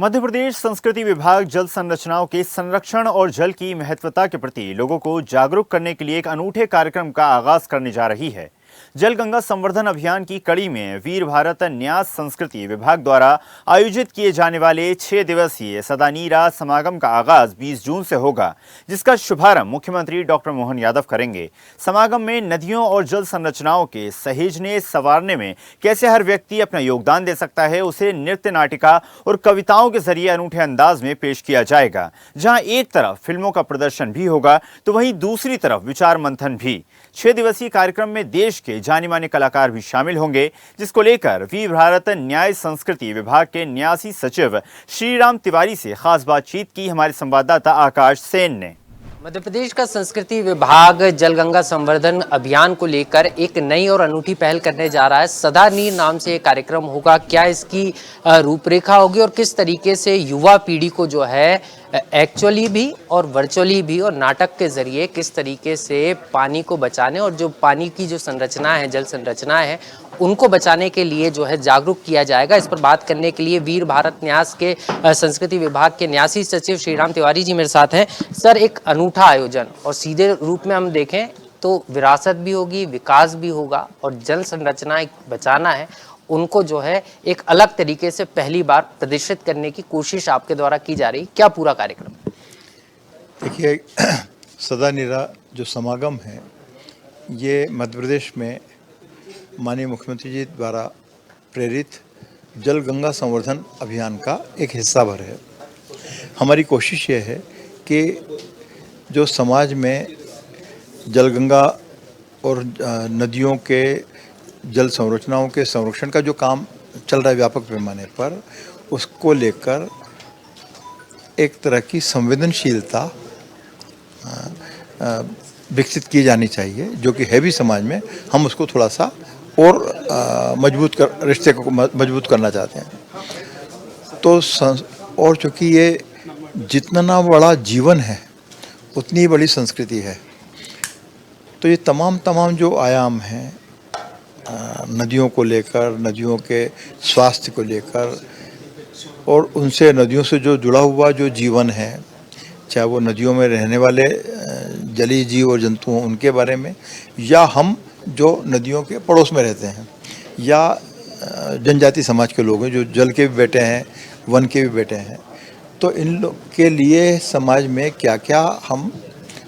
मध्य प्रदेश संस्कृति विभाग जल संरचनाओं के संरक्षण और जल की महत्वता के प्रति लोगों को जागरूक करने के लिए एक अनूठे कार्यक्रम का आगाज करने जा रही है। जल गंगा संवर्धन अभियान की कड़ी में वीर भारत न्यास संस्कृति विभाग द्वारा आयोजित किए जाने वाले 6 दिवसीय सदानीरा समागम का आगाज 20 जून से होगा, जिसका शुभारंभ मुख्यमंत्री डॉक्टर मोहन यादव करेंगे। समागम में नदियों और जल संरचनाओं के सहेजने संवारने में कैसे हर व्यक्ति अपना योगदान दे सकता है, उसे नृत्य, नाटिका और कविताओं के जरिए अनूठे अंदाज में पेश किया जाएगा। जहां एक तरफ फिल्मों का प्रदर्शन भी होगा तो वहीं दूसरी तरफ विचार मंथन भी। 6 दिवसीय कार्यक्रम में देश के जाने माने कलाकार भी शामिल होंगे, जिसको लेकर वीर भारत न्याय संस्कृति विभाग के न्यासी सचिव श्रीराम तिवारी से खास बातचीत की हमारे संवाददाता आकाश सेन ने। मध्य प्रदेश का संस्कृति विभाग जलगंगा संवर्धन अभियान को लेकर एक नई और अनूठी पहल करने जा रहा है। सदा नीर नाम से एक कार्यक्रम होगा। क्या इसकी रूपरेखा होगी और किस तरीके से युवा पीढ़ी को जो है एक्चुअली भी और वर्चुअली भी और नाटक के जरिए किस तरीके से पानी को बचाने और जो पानी की जो संरचना है, जल संरचना है, उनको बचाने के लिए जो है जागरूक किया जाएगा। इस पर बात करने के लिए वीर भारत न्यास के संस्कृति विभाग के न्यासी सचिव श्रीराम तिवारी जी मेरे साथ हैं। सर, एक अनूठा आयोजन और सीधे रूप में हम देखें तो विरासत भी होगी, विकास भी होगा और जल संरचना बचाना है, उनको जो है एक अलग तरीके से पहली बार प्रदर्शित करने की कोशिश आपके द्वारा की जा रही। क्या पूरा कार्यक्रम? देखिए, सदानीरा जो समागम है ये मध्य प्रदेश में माननीय मुख्यमंत्री जी द्वारा प्रेरित जल गंगा संवर्धन अभियान का एक हिस्सा भर है। हमारी कोशिश ये है कि जो समाज में जल गंगा और नदियों के जल संरचनाओं के संरक्षण का जो काम चल रहा है व्यापक पैमाने पर, उसको लेकर एक तरह की संवेदनशीलता विकसित की जानी चाहिए, जो कि है भी समाज में। हम उसको थोड़ा सा और रिश्ते को मजबूत करना चाहते हैं। तो और चूँकि ये जितना बड़ा जीवन है उतनी बड़ी संस्कृति है, तो ये तमाम जो आयाम हैं नदियों को लेकर, नदियों के स्वास्थ्य को लेकर और उनसे नदियों से जो जुड़ा हुआ जो जीवन है, चाहे वो नदियों में रहने वाले जलीय जीव और जंतु हों उनके बारे में, या हम जो नदियों के पड़ोस में रहते हैं, या जनजाति समाज के लोग हैं जो जल के भी बेटे हैं, वन के भी बेटे हैं, तो इन लोग के लिए समाज में क्या क्या हम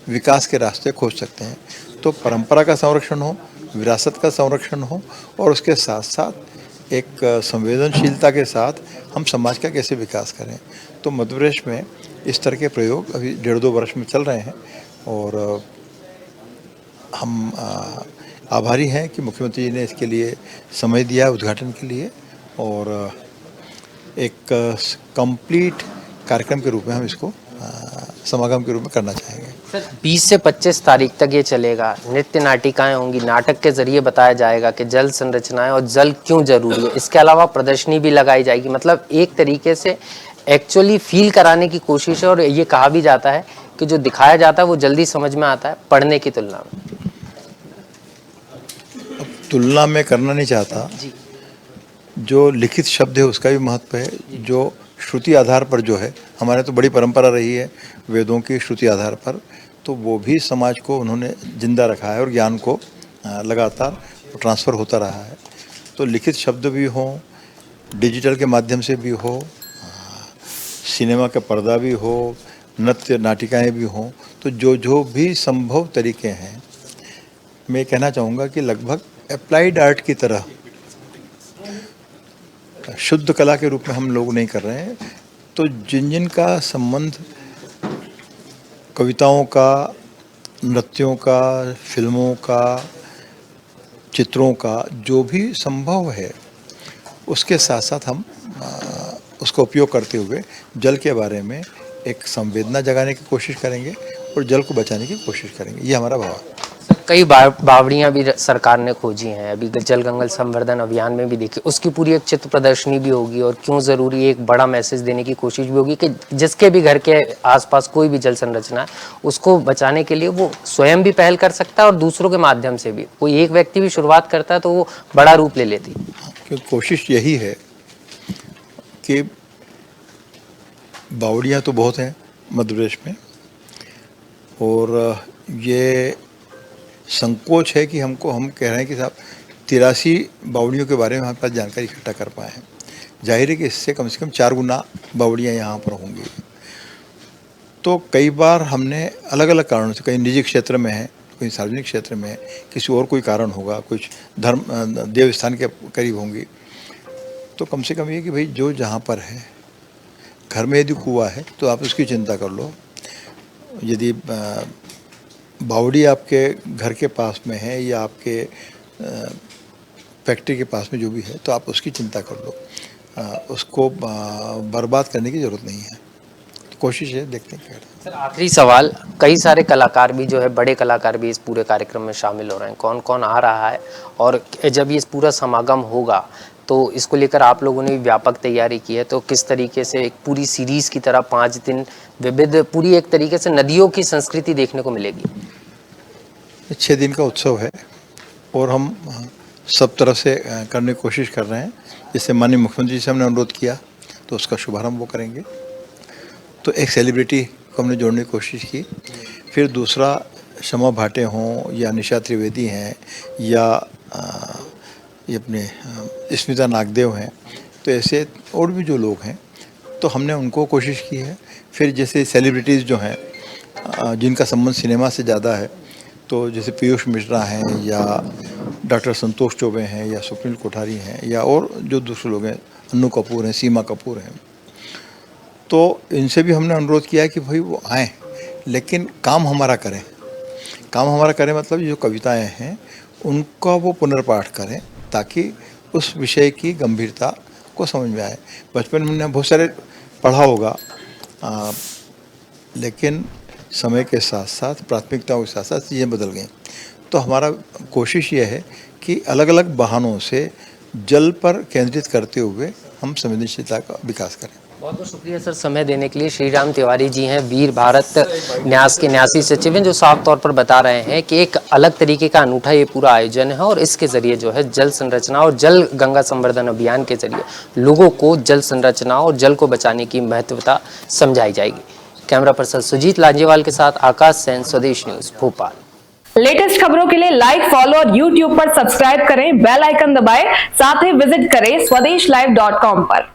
विकास के रास्ते खोज सकते हैं। तो परंपरा का संरक्षण हो, विरासत का संरक्षण हो और उसके साथ साथ एक संवेदनशीलता के साथ हम समाज का कैसे विकास करें। तो मध्य प्रदेश में इस तरह के प्रयोग अभी 1.5-2 वर्ष में चल रहे हैं और हम आभारी हैं कि मुख्यमंत्री जी ने इसके लिए समय दिया उद्घाटन के लिए, और एक कंप्लीट कार्यक्रम के रूप में हम इसको समागम के रूप में करना चाहेंगे। सर, 20 से 25 तारीख तक ये चलेगा। नृत्य नाटिकाएं होंगी, नाटक के जरिए बताया जाएगा कि जल संरचनाएं और जल क्यों जरूरी है। इसके अलावा प्रदर्शनी भी लगाई जाएगी। मतलब एक तरीके से एक्चुअली फील कराने की कोशिश है और ये कहा भी जाता है कि जो दिखाया जाता है वो जल्दी समझ में आता है पढ़ने की तुलना में। तुलना में करना नहीं चाहता जी। जो लिखित शब्द है उसका भी महत्व है, जो श्रुति आधार पर जो है, हमारे तो बड़ी परंपरा रही है वेदों की श्रुति आधार पर, तो वो भी समाज को उन्होंने जिंदा रखा है और ज्ञान को लगातार ट्रांसफ़र होता रहा है। तो लिखित शब्द भी हो, डिजिटल के माध्यम से भी हो, सिनेमा का पर्दा भी हो, नृत्य नाटिकाएं भी हों, तो जो भी संभव तरीके हैं, मैं कहना चाहूँगा कि लगभग अप्लाइड आर्ट की तरह शुद्ध कला के रूप में हम लोग नहीं कर रहे हैं। तो जिनका संबंध कविताओं का, नृत्यों का, फिल्मों का, चित्रों का जो भी संभव है, उसके साथ साथ हम उसका उपयोग करते हुए जल के बारे में एक संवेदना जगाने की कोशिश करेंगे और जल को बचाने की कोशिश करेंगे। ये हमारा भाव है। कई बावड़ियां भी सरकार ने खोजी हैं। अभी जल गंगा संवर्धन अभियान में भी देखिए, उसकी पूरी एक चित्र प्रदर्शनी भी होगी और क्यों ज़रूरी, एक बड़ा मैसेज देने की कोशिश भी होगी कि जिसके भी घर के आसपास कोई भी जल संरचना है उसको बचाने के लिए वो स्वयं भी पहल कर सकता है और दूसरों के माध्यम से भी। कोई एक व्यक्ति भी शुरुआत करता है तो वो बड़ा रूप ले लेती है। क्योंकि कोशिश यही है कि बावड़ियाँ तो बहुत हैं मध्य प्रदेश में, और ये संकोच है कि हम कह रहे हैं कि साहब 83 बावड़ियों के बारे में हमारे पास जानकारी इकट्ठा कर पाए हैं। जाहिर है कि इससे कम से कम 4 गुना बावड़ियाँ यहाँ पर होंगी। तो कई बार हमने अलग अलग कारणों से, कहीं निजी क्षेत्र में है, कहीं सार्वजनिक क्षेत्र में है, किसी और कोई कारण होगा, कुछ धर्म देव स्थान के करीब होंगी, तो कम से कम ये कि भाई जो जहाँ पर है, घर में यदि कुआं है तो आप उसकी चिंता कर लो। यदि बावड़ी आपके घर के पास में है या आपके फैक्ट्री के पास में जो भी है, तो आप उसकी चिंता कर लो। उसको बर्बाद करने की ज़रूरत नहीं है। तो कोशिश है, देखते हैं क्या। सर आखिरी सवाल, कई सारे कलाकार भी जो है, बड़े कलाकार भी इस पूरे कार्यक्रम में शामिल हो रहे हैं, कौन कौन आ रहा है और जब ये पूरा समागम होगा तो इसको लेकर आप लोगों ने भी व्यापक तैयारी की है, तो किस तरीके से एक पूरी सीरीज की तरह 5 दिन विविध, पूरी एक तरीके से नदियों की संस्कृति देखने को मिलेगी? 6 दिन का उत्सव है और हम सब तरफ से करने की कोशिश कर रहे हैं। जैसे माननीय मुख्यमंत्री जी से हमने अनुरोध किया तो उसका शुभारंभ वो करेंगे। तो एक सेलिब्रिटी को हमने जोड़ने की कोशिश की। फिर दूसरा, शमा भाटे हों या निशा त्रिवेदी हैं या ये अपने स्मिता नागदेव हैं, तो ऐसे और भी जो लोग हैं, तो हमने उनको कोशिश की है। फिर जैसे सेलिब्रिटीज़ जो हैं जिनका संबंध सिनेमा से ज़्यादा है, तो जैसे पीयूष मिश्रा हैं या डॉक्टर संतोष चौबे हैं या सुनील कोठारी हैं या और जो दूसरे लोग हैं, अन्नू कपूर हैं, सीमा कपूर हैं, तो इनसे भी हमने अनुरोध किया है कि भाई वो आएँ, लेकिन काम हमारा करें। काम हमारा करें मतलब जो कविताएं हैं उनका वो पुनर्पाठ करें, ताकि उस विषय की गंभीरता को समझ में आए। बचपन में हमने बहुत सारे पढ़ा होगा, लेकिन समय के साथ साथ, प्राथमिकताओं के साथ साथ चीज़ें बदल गई। तो हमारा कोशिश ये है कि अलग अलग बहानों से जल पर केंद्रित करते हुए हम संवेदनशीलता का विकास करें। बहुत बहुत शुक्रिया सर समय देने के लिए। श्रीराम तिवारी जी हैं, वीर भारत न्यास के न्यासी सचिव हैं, जो साफ तौर पर बता रहे हैं कि एक अलग तरीके का अनूठा ये पूरा आयोजन है और इसके जरिए जो है जल संरचना और जल गंगा संवर्धन अभियान के जरिए लोगों को जल संरचना और जल को बचाने की महत्वता समझाई जाएगी। कैमरा पर्सन सुजीत लांजेवाल के साथ आकाश सेन, स्वदेश न्यूज, भोपाल। लेटेस्ट खबरों के लिए लाइक, फॉलो और यूट्यूब पर सब्सक्राइब करें, बेल आइकन दबाएं, साथ ही विजिट करें swedishlive.com पर।